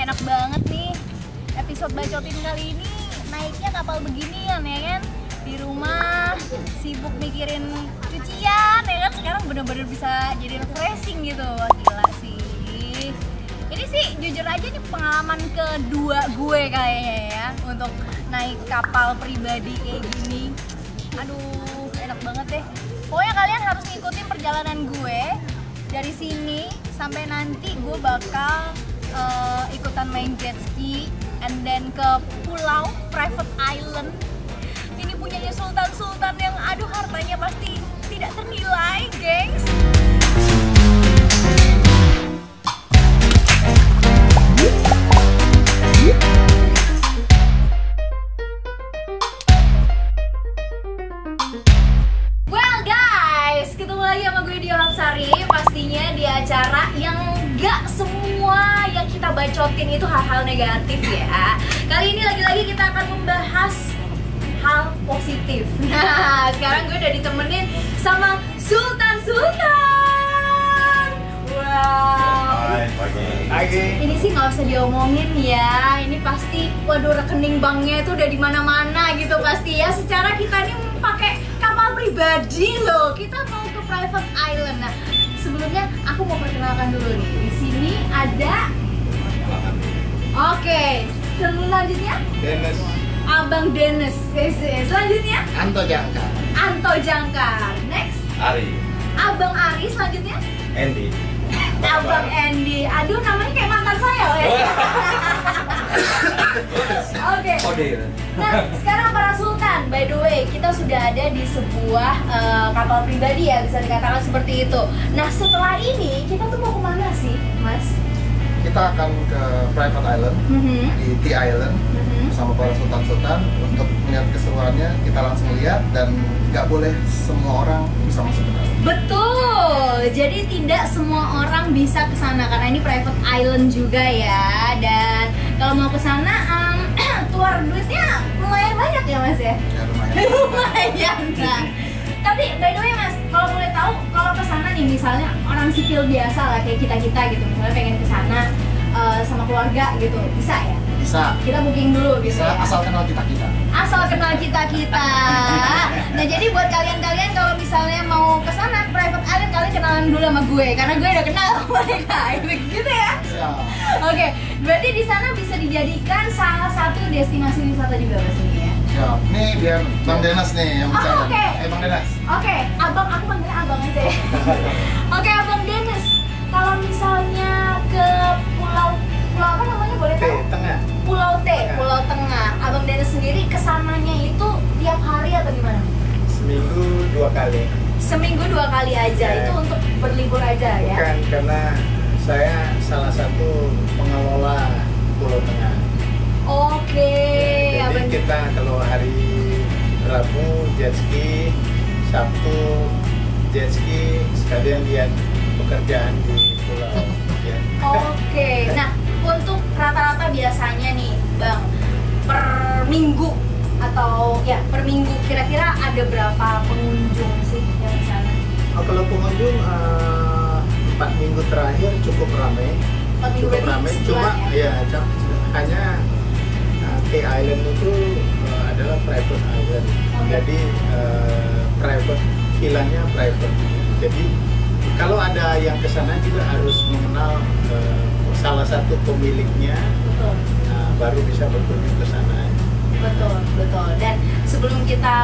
enak banget nih. Episode bacotin kali ini naiknya kapal beginian ya kan. Di rumah sibuk mikirin cucian ya kan, sekarang bener-bener bisa jadi refreshing gitu. Wah, gila sih. Ini sih jujur aja nih pengalaman kedua gue kayaknya ya untuk naik kapal pribadi kayak gini. Aduh, enak banget deh. Pokoknya kalian harus ngikutin perjalanan gue dari sini sampai nanti gue bakal ikutan main jet ski and then ke pulau private island. Ini punyanya sultan-sultan yang aduh hartanya pasti tidak ternilai, gengs. Well guys, ketemu lagi sama gue di Sari, pastinya di acara yang gak semua yang kita bacotin itu hal-hal negatif ya. Kali ini lagi-lagi kita akan membahas hal positif. Nah, sekarang gue udah ditemenin sama Sultan-Sultan. Wow. Hai, pagi. Ini sih nggak usah diomongin ya. Ini pasti, waduh rekening banknya itu udah di mana-mana gitu pasti ya. Secara kita ini pakai kapal pribadi loh. Kita mau ke private island. Nah, sebelumnya aku mau perkenalkan dulu nih. Di sini ada. Oke, selanjutnya Dennis. Abang Dennis. Selanjutnya Anto Jangkar. Anto Jangkar. Next, Ari. Abang Ari. Selanjutnya Andy. Abang Andy. Aduh, namanya kayak mantan saya loh ya. Oke. Nah, sekarang para sultan, by the way, kita sudah ada di sebuah kapal pribadi ya, bisa dikatakan seperti itu. Nah, setelah ini kita tuh mau kemana sih, Mas? Kita akan ke private island di T Island bersama para sultan-sultan untuk melihat keseruannya. Kita langsung lihat dan nggak boleh semua orang bisa masuk ke dalam. Betul, jadi tidak semua orang bisa ke sana karena ini private island juga ya. Dan kalau mau ke sana, keluar duitnya lumayan banyak ya Mas ya? Ya lumayan. Lumayan nah. Tapi by the way Mas, kalau boleh tahu, kalau ke sana nih misalnya orang sipil biasa lah kayak kita gitu, misalnya pengen ke sana sama keluarga gitu, bisa ya? Bisa. Kita booking dulu gitu Bisa ya? asal kenal kita. Asal kenal kita. Nah jadi buat kalian kalau misalnya mau ke sana private island, kalian kenalan dulu sama gue karena gue udah kenal sama mereka gitu ya. Siap. Oke, berarti di sana bisa dijadikan salah satu destinasi wisata juga Mas ini ya. Siap. Nih biar Bang Dennis nih yang bicara. Oke. Bang Dennis. Oke, abang, aku panggilnya abang aja ya. Oke, Abang Dennis, kalau misalnya ke pulau apa namanya boleh tahu? Tengah. Pulau T, Pulau Tengah. Abang Dennis sendiri kesananya itu tiap hari atau gimana? Seminggu 2 kali. Seminggu 2 kali aja, Ya. itu untuk berlibur aja ya? Bukan, karena saya salah satu pengelola Pulau Tengah. Oke, Jadi Abang. kita kalau hari Rabu jet ski, Sabtu jet ski, sekalian lihat pekerjaan di pulau. Ya. Oke, nah untuk rata-rata biasanya nih Bang, per minggu atau ya per minggu kira-kira ada berapa pengunjung sih yang di sana? Kalau pengunjung 4 minggu terakhir cukup ramai. 4 minggu Cukup berarti ramai, sebulan cuma ya? hanya T Island itu adalah private island. Oke. Jadi private, villanya private. Jadi kalau ada yang ke sana juga harus mengenal salah satu pemiliknya, Betul, baru bisa berkunjung ke sana. betul. Dan sebelum kita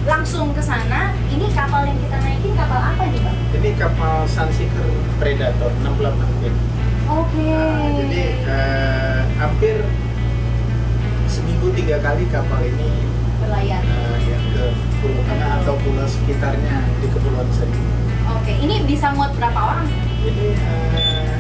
langsung ke sana, ini kapal yang kita naikin kapal apa nih Bang? Ini kapal Sunseeker Predator 68 feet. Oke. Jadi hampir seminggu 3 kali kapal ini Berlayar. yang ke Pulau Tengah atau pulau sekitarnya di Kepulauan Seribu. Oke, ini bisa muat berapa orang? Ini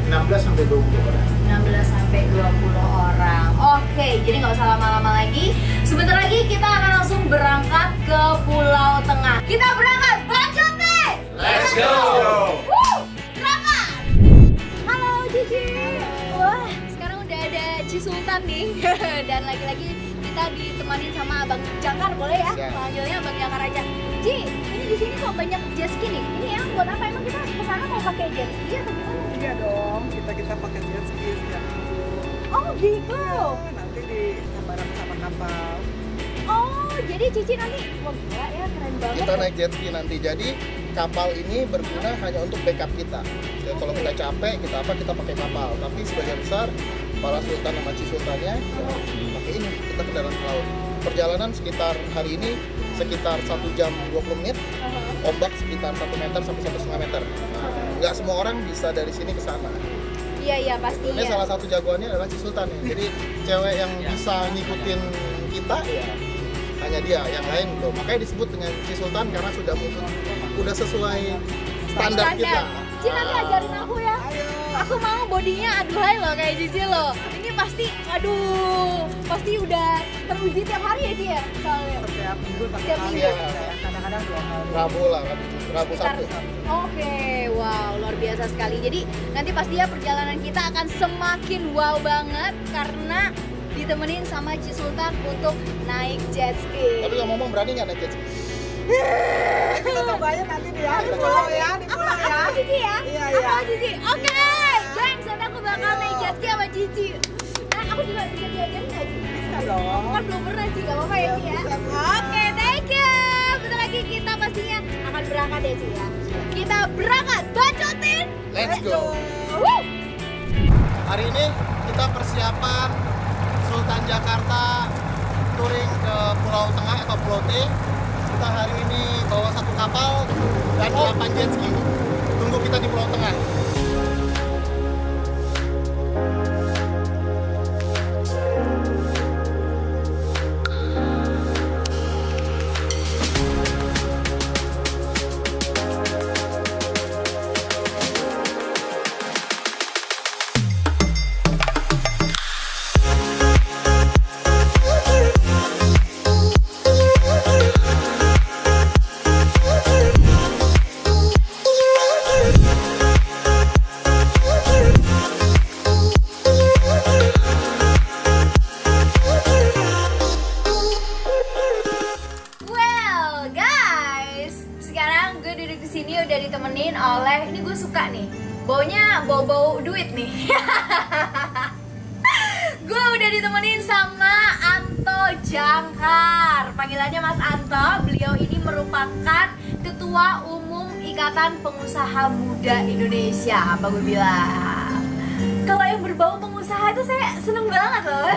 16 sampai 20 orang. 16 sampai 20 orang. Oke, jadi nggak usah lama-lama lagi. Sebentar lagi kita akan langsung berangkat ke Pulau Tengah. Kita berangkat, bacot deh! Let's go! Berangkat! Halo Cici. Wah, sekarang udah ada Ci Sultan nih. Dan lagi-lagi kita ditemani sama Abang Jangkar, boleh ya? Ya. Panggilnya Abang Jangkar aja. Ci, ini di sini kok banyak jet ski nih. Ini yang buat apa? Emang kita ke sana mau pakai jet ski atau gimana? Iya dong, kita pakai jet ski setiap minggu. gitu. Nanti di bareng sama kapal. Oh, jadi Cici nanti, wah gila ya, keren banget. Kita naik jet ski nanti. Jadi kapal ini berguna hanya untuk backup kita. Jadi kalau kita capek, kita pakai kapal. Tapi sebagian besar para sultan sama cisultannya pakai ini, kita kendaraan laut. Perjalanan sekitar hari ini sekitar 1 jam 20 menit. Ombak sekitar 1 meter sampai 1,5 meter. Nah, nggak semua orang bisa dari sini ke sana. Iya pasti. Ini salah satu jagoannya adalah Cisultan ya. Jadi cewek yang bisa ngikutin kita ya hanya dia, yang lain belum. Makanya disebut dengan Cisultan karena udah sesuai standar kita. Cici nanti ajarin aku ya. Aku mau bodinya aduhai loh kayak Cici loh. Ini pasti, pasti udah teruji tiap hari ya Ci ya? Soalnya Setiap minggu pakai Setiap kali. minggu. Kadang-kadang 2 kali. Rabu Sabtu. Oke, wow, luar biasa sekali. Jadi nanti pastinya perjalanan kita akan semakin wow banget karena ditemenin sama Cisultan untuk naik jet ski. Tapi ngomong berani nggak naik jet ski? Kita cobain nanti di pulau ya, di pulau ya. Aku Cici ya? Iya. Aku Cici. Oke, gengs, nanti aku bakal naik jet ski sama Cici. Nah, aku juga bisa diajarin nggak Ci? Bisa Aku dong. kan belum pernah Ci, gak apa-apa ya Ci ya? Oke, thank you. Bentar lagi kita pastinya akan berangkat ya Ci ya. Kita berangkat, bacotin. Let's go. Woo! Hari ini kita persiapan Sultan Jakarta touring ke Pulau Tengah atau Pulau T. Kita hari ini bawa 1 kapal dan 8 jet ski. Tunggu kita di Pulau Tengah. Well guys, sekarang gue duduk di sini udah ditemenin oleh, ini gue suka nih, baunya bau-bau duit nih. Gue udah ditemenin sama Anto Jangkar, panggilannya Mas Anto. Beliau ini merupakan Ketua Umum Ikatan Pengusaha Muda Indonesia. Apa gue bilang? Kalau yang berbau pengusaha itu saya seneng banget loh.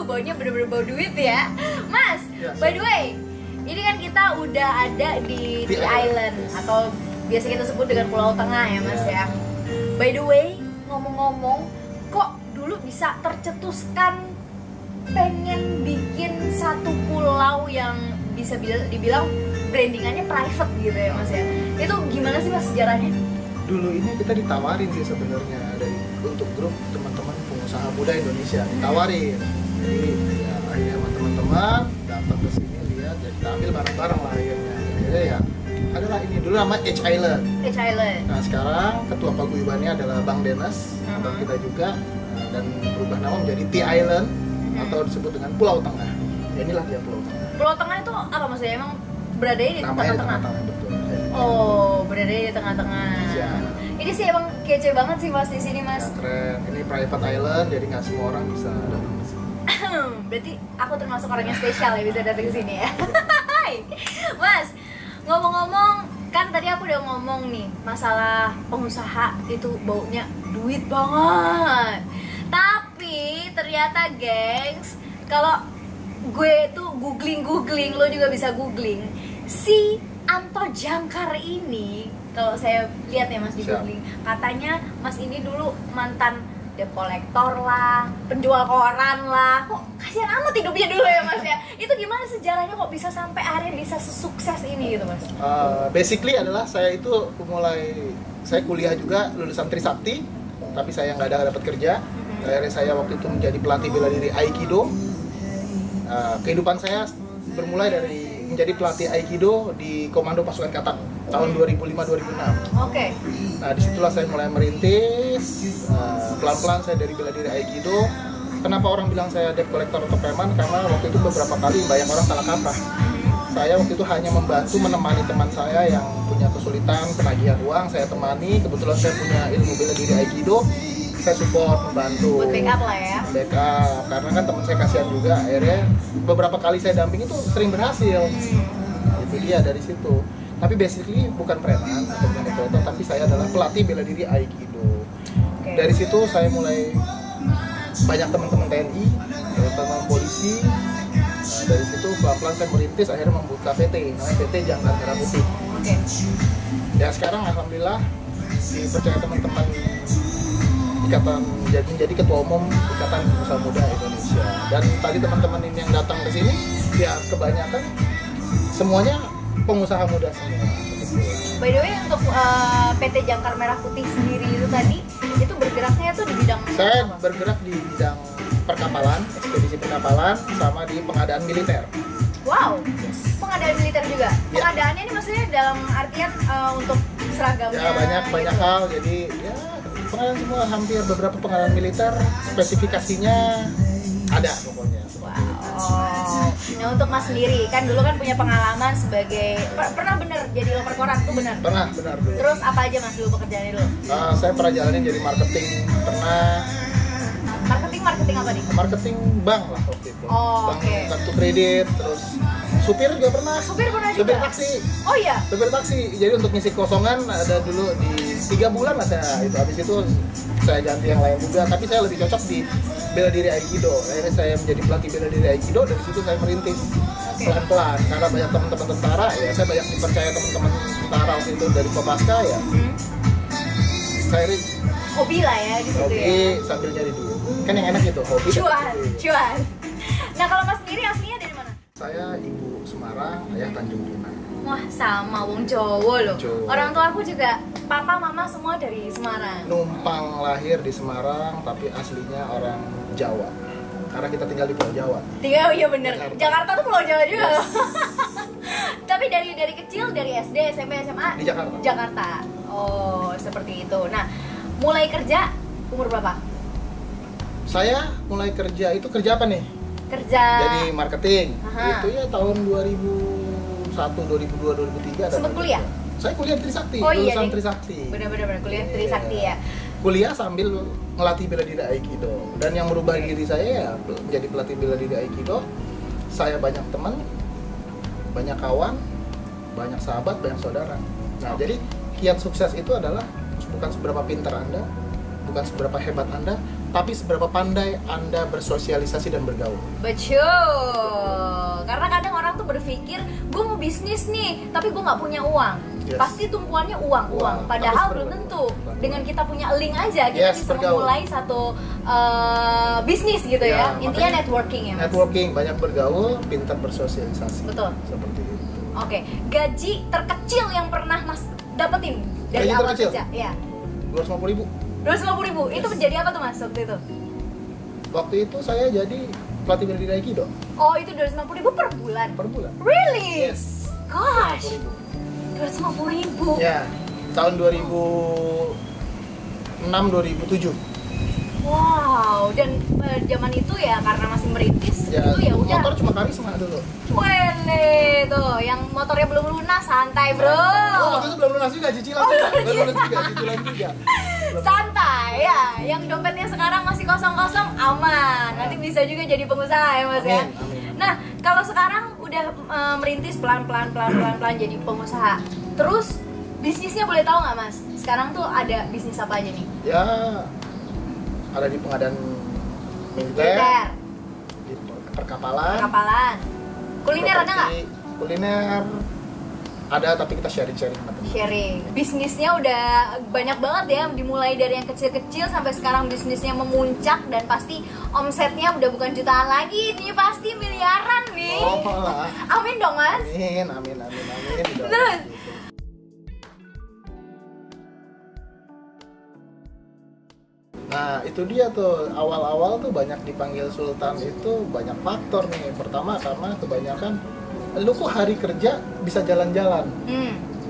Baunya bener-bener bau duit ya. Mas, Ya, by the way, ini kan kita udah ada di T Island atau biasa kita sebut dengan Pulau Tengah ya Mas ya. By the way, ngomong-ngomong, kok dulu bisa tercetuskan pengen bikin satu pulau yang bisa dibilang brandingannya private gitu ya Mas ya. Itu gimana sih Mas sejarahnya? Dulu ini kita ditawarin sih sebenarnya untuk grup teman-teman pengusaha muda Indonesia, ditawarin. Jadi ya akhirnya sama teman-teman datang ke sini lihat, jadi kita ambil bareng-bareng lah akhirnya. Akhirnya ya adalah ini dulu nama H Island. H Island. Nah sekarang ketua paguyubannya adalah Bang Dennis, atau kita juga, dan berubah nama menjadi T Island atau disebut dengan Pulau Tengah. Ya, inilah dia Pulau Tengah. Pulau Tengah itu apa maksudnya? Emang berada di Namanya di tengah-tengah? tengah-tengah, betul. Oh, berada di tengah-tengah. Iya. Ini sih emang kece banget sih Mas di sini Mas. Ya, keren. Ini private island, jadi nggak semua orang bisa datang ke sini. Berarti aku termasuk orang yang spesial ya bisa datang ke sini ya. Mas, ngomong-ngomong, kan tadi aku udah ngomong nih masalah pengusaha itu baunya duit banget. Tapi ternyata gengs, kalau gue tuh googling, lo juga bisa googling. Si Anto Jangkar ini, kalau saya lihat ya Mas di Siap. googling, katanya Mas ini dulu mantan debt collector lah, penjual koran lah. Kok kasihan amat hidupnya dulu ya Mas ya. Itu gimana sejarahnya kok bisa sampai akhirnya bisa sesukses ini gitu Mas? Basically adalah saya itu saya kuliah juga lulusan Trisakti, tapi saya nggak dapat kerja. Akhirnya saya waktu itu menjadi pelatih bela diri Aikido. Kehidupan saya bermulai dari menjadi pelatih Aikido di Komando Pasukan Katak tahun 2005-2006. Oke. Nah disitulah saya mulai merintis, pelan-pelan saya dari bela diri Aikido. Kenapa orang bilang saya debt collector atau preman? Karena waktu itu beberapa kali banyak orang salah kaprah. Saya waktu itu hanya membantu menemani teman saya yang punya kesulitan penagihan uang, saya temani. Kebetulan saya punya ilmu bela diri Aikido, saya support, membantu. Buat backup lah ya. Backup, karena kan teman saya kasihan juga. Akhirnya beberapa kali saya damping itu sering berhasil. Itu dia dari situ. Tapi basically bukan preman atau manipulator, tapi saya adalah pelatih bela diri Aikido. Oke. Dari situ saya mulai banyak teman-teman TNI, teman-teman polisi. Nah, dari situ pelan-pelan saya merintis, akhirnya membuka PT, namanya PT Jangkar Merah Putih. Oke. Ya sekarang alhamdulillah dipercaya teman-teman ikatan menjadi ketua umum Ikatan Pengusaha Muda Indonesia. Dan tadi teman-teman ini yang datang ke sini, ya kebanyakan semuanya pengusaha muda semua. By the way, untuk PT Jangkar Merah Putih sendiri itu tadi, itu bergeraknya tuh di bidang Saya apa? bergerak di bidang perkapalan, ekspedisi perkapalan, sama di pengadaan militer. Wow, pengadaan militer juga. Ya. Pengadaannya ini maksudnya dalam artian untuk seragamnya. Ya banyak gitu. hal, jadi ya pengadaan semua, hampir beberapa pengadaan militer, spesifikasinya ada pokoknya. Wow. Nah untuk Mas sendiri, kan dulu kan punya pengalaman sebagai pernah bener jadi loper koran tuh bener. Pernah, benar dulu. Terus apa aja Mas dulu pekerjaannya dulu? Saya pernah jalanin jadi marketing, pernah Marketing apa nih? marketing bank lah waktu itu. Oh, Bank oke. kartu kredit, terus supir juga pernah. Supir pernah juga? Supir taksi. Oh iya. Supir taksi. Jadi untuk ngisi kosongan ada dulu di 3 bulan lah saya itu. Habis itu saya ganti yang lain juga. Tapi saya lebih cocok di bela diri Aikido. Akhirnya saya menjadi pelatih bela diri Aikido. Dari situ saya merintis pelan-pelan. Karena banyak teman-teman tentara, ya saya banyak dipercaya teman-teman tentara waktu itu dari Kopaska ya. Saya Hobi lah ya di situ hobi ya. sambil nyari duit. Kan yang enak gitu, hobi. dan Cuan, duit. cuan. Nah kalau Mas sendiri aslinya dari mana? Saya ibu Semarang, ayah Tanjung Pinang. Wah sama, wong Jawa loh. Jawa. Orang tua aku juga, papa mama semua dari Semarang. Numpang lahir di Semarang, tapi aslinya orang Jawa. Karena kita tinggal di Pulau Jawa. Tiga, iya bener. Jakarta. Jakarta tuh Pulau Jawa juga. Tapi dari kecil, dari SD, SMP, SMA Di Jakarta. Jakarta. Oh seperti itu. Nah mulai kerja umur berapa? Saya mulai kerja itu kerja apa nih? Kerja. Jadi marketing. Aha. Itu ya tahun 2001, 2002, 2003 ada. Sempet kuliah? Saya kuliah Trisakti, Oh iya, lulusan ding. Trisakti. Bener-bener kuliah Iya. Trisakti ya. Kuliah sambil ngelatih bela diri Aikido. Dan yang merubah diri saya ya menjadi pelatih bela diri Aikido. Saya banyak teman, banyak kawan, banyak sahabat, banyak saudara. Nah, jadi kiat sukses itu adalah bukan seberapa pintar Anda, bukan seberapa hebat Anda, tapi seberapa pandai Anda bersosialisasi dan bergaul. Betul. Karena kadang orang tuh berpikir, gue mau bisnis nih, tapi gue nggak punya uang. Yes. Pasti tumpuannya uang. Uang. Padahal Tapi belum seberapa? tentu. Dengan kita punya link aja, kita Yes, bisa bergaul. memulai satu bisnis gitu Ya, ya. Intinya makanya networking ya, Mas. Networking, banyak bergaul, pintar bersosialisasi. Betul. Seperti itu. Oke, gaji terkecil yang pernah Mas dapetin dari Gaji awal terkecil? kerja, ya. 250.000. 250.000. Itu menjadi apa tuh Mas waktu itu? Waktu itu saya jadi pelatih bela diri Aikido Oh, itu 250.000 per bulan. per bulan. Really? Yes. Gosh, 250.000. 250.000. Ya, tahun 2006-2007. Wow, dan zaman itu ya karena masih merintis Ya, itu ya udah. motor cuma karisma dulu. Wele tuh, yang motornya belum lunas santai bro. Oh, waktu itu belum lunas juga, cicilan Oh, juga. belum Belum lunas juga, cicilan juga. Santai ya, yang dompetnya sekarang masih kosong-kosong aman. Nanti bisa juga jadi pengusaha ya Mas ya. Amin, amin. Nah, kalau sekarang udah merintis pelan-pelan jadi pengusaha. Terus bisnisnya boleh tahu nggak Mas? Sekarang tuh ada bisnis apa aja nih? Ya, ada di pengadaan militer, Militer, di perkapalan. kapalan, kuliner ada nggak? properti. Kuliner ada, tapi kita sharing-sharing sama teman. Sharing. Bisnisnya udah banyak banget ya, dimulai dari yang kecil-kecil sampai sekarang bisnisnya memuncak dan pasti omsetnya udah bukan jutaan lagi, ini pasti miliaran nih. Oh lah. Amin dong Mas. Amin. Udah. Terus? Nah itu dia tuh, awal-awal tuh banyak dipanggil Sultan itu banyak faktor nih. Pertama karena kebanyakan lu kok hari kerja bisa jalan-jalan,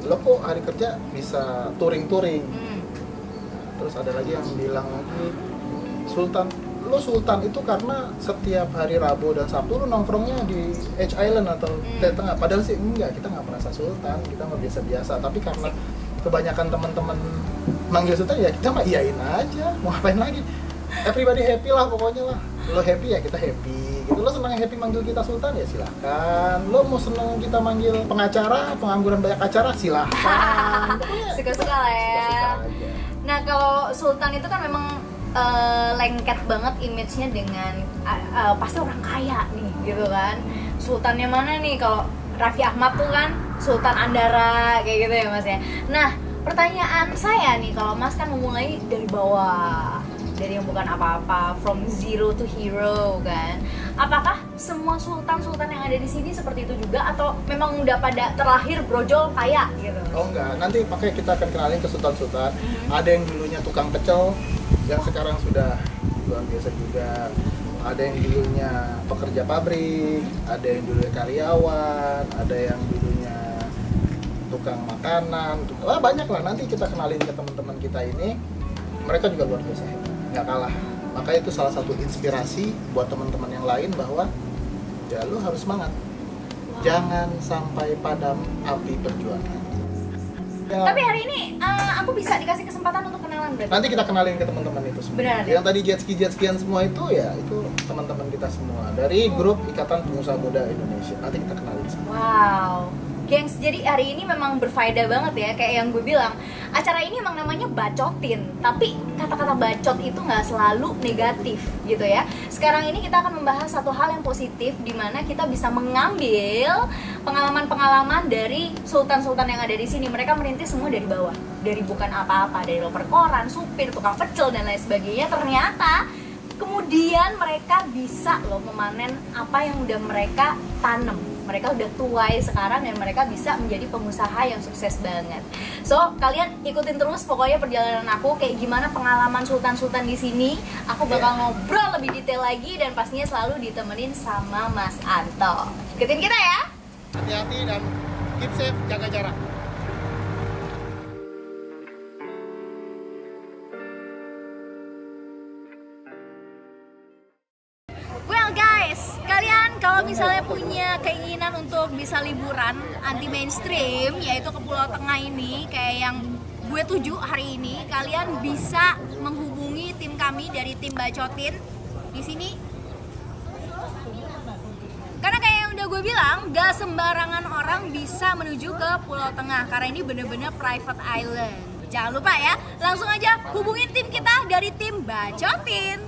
lu kok hari kerja bisa touring-touring. Terus ada lagi yang bilang lagi, Sultan, lu Sultan itu karena setiap hari Rabu dan Sabtu lu nongkrongnya di Edge Island atau Tengah. Padahal sih enggak, kita nggak merasa Sultan, kita nggak biasa-biasa. Tapi karena kebanyakan teman-teman manggil sultan ya kita mah iyain aja, mau ngapain lagi. Everybody happy lah pokoknya lah. Lo happy ya kita happy gitu. Lo senang happy manggil kita sultan ya silahkan. Lo mau senang kita manggil pengacara, pengangguran banyak acara silahkan. Suka-suka lah ya. Suka-suka aja. Nah kalau sultan itu kan memang lengket banget image-nya dengan pasti orang kaya nih gitu kan. Sultannya mana nih? Kalau Raffi Ahmad tuh kan Sultan Andara kayak gitu ya Mas ya. Nah pertanyaan saya nih, kalau Mas kan memulai dari bawah, dari yang bukan apa-apa, from zero to hero kan. Apakah semua sultan-sultan yang ada di sini seperti itu juga atau memang udah pada terlahir brojol kaya gitu? Oh enggak, nanti pakai kita akan kenalin ke sultan-sultan. Ada yang dulunya tukang pecel, yang sekarang sudah luar biasa juga. Ada yang dulunya pekerja pabrik, ada yang dulunya karyawan, ada yang dulunya tukang makanan. Banyak lah, nanti kita kenalin ke teman-teman kita ini. Mereka juga luar biasa, nggak kalah. Makanya itu salah satu inspirasi buat teman-teman yang lain bahwa ya lu harus semangat. Jangan sampai padam api perjuangan. Ya, tapi hari ini aku bisa dikasih kesempatan untuk kenalan berarti? nanti kita kenalin ke teman-teman itu semua. Benar. Yang tadi jet skian semua itu ya itu teman-teman kita semua dari grup Ikatan Pengusaha Muda Indonesia. Nanti kita kenalin semua. Wow, gengs, jadi hari ini memang berfaedah banget ya. Kayak yang gue bilang, acara ini emang namanya bacotin, tapi kata-kata bacot itu nggak selalu negatif gitu ya. Sekarang ini kita akan membahas satu hal yang positif, dimana kita bisa mengambil pengalaman-pengalaman dari sultan-sultan yang ada di sini. Mereka merintis semua dari bawah, dari bukan apa-apa, dari loper koran, supir, tukang pecel dan lain sebagainya. Ternyata kemudian mereka bisa loh memanen apa yang udah mereka tanam. Mereka udah tuai sekarang dan mereka bisa menjadi pengusaha yang sukses banget. So, kalian ikutin terus pokoknya perjalanan aku kayak gimana pengalaman sultan-sultan di sini. Aku bakal ngobrol lebih detail lagi dan pastinya selalu ditemenin sama Mas Anto. Ikutin kita ya. Hati-hati dan keep safe, jaga jarak. Well guys, kalian kalau misalnya punya keinginan untuk bisa liburan anti mainstream, yaitu ke Pulau Tengah ini, kayak yang gue tuju hari ini, kalian bisa menghubungi tim kami dari tim Bacotin di sini. Karena kayak yang udah gue bilang, gak sembarangan orang bisa menuju ke Pulau Tengah karena ini bener-bener private island. Jangan lupa ya, langsung aja hubungin tim kita dari tim Bacotin.